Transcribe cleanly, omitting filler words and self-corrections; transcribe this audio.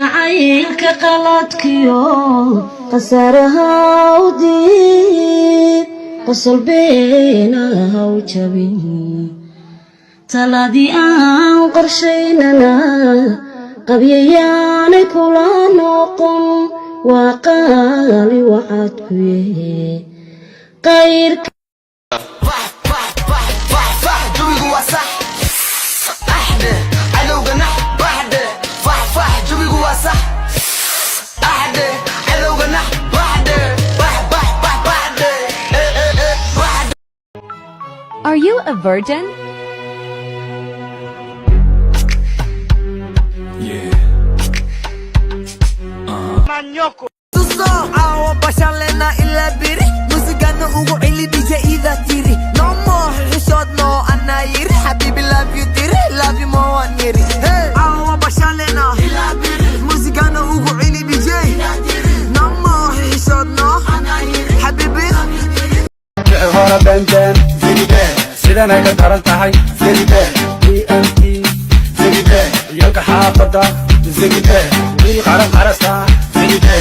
عيلك قلتكيو قصرها وديد قصل بينها وجبين تلادي aan qorshaynana qabyayaan kula noqon waa qaali waxaad ku yeey qayrka Are you a virgin? Awa bashalena ila biri musigana ugu cili DJ ida tiri no more hishod no anayir habibi love you tiri love you more aniri hey awa bashalena ila biri musigana ugu cili DJ ida tiri no more hishod no anayir habibi hora benden zelibe sidana ka daran tahay zelibe EMT zelibe yalka xaafada zelibe wili qaran qarasta zelibe